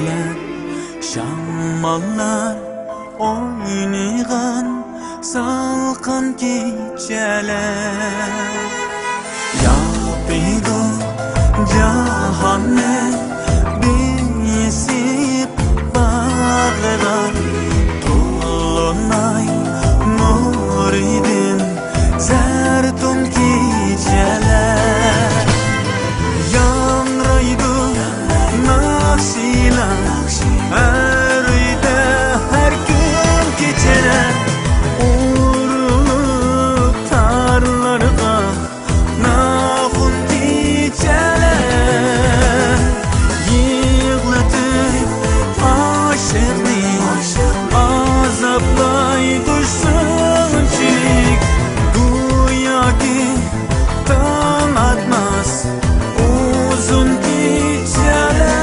kişiler, şammallar oynayan salqin kechalar. Yapıydı jahonni besib bag'ridan, to'lmay nur edin zartun kechalar. Yanraydı naqshilar har uyda har kun kechalar. Urilib tarlarga nafun kechalar. Yig'latib oshiqni azoblay tursinchilik, go'yoki tong otmas uzun kechalar.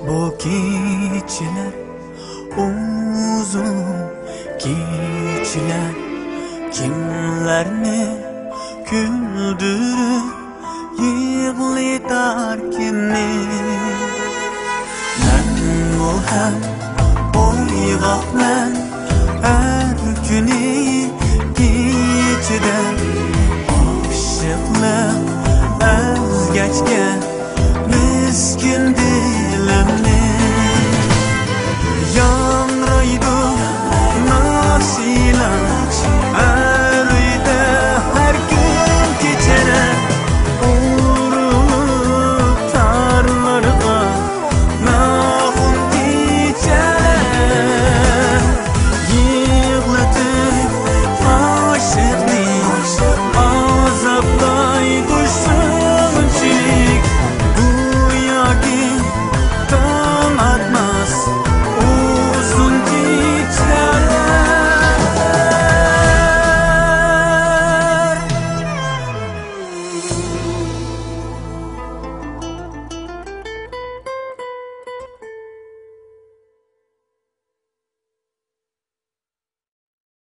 Bu kechilar uzun kechilar, kimlarni güldürüp yig'latar kimni. Men bu ham o'yg'oqman har kuni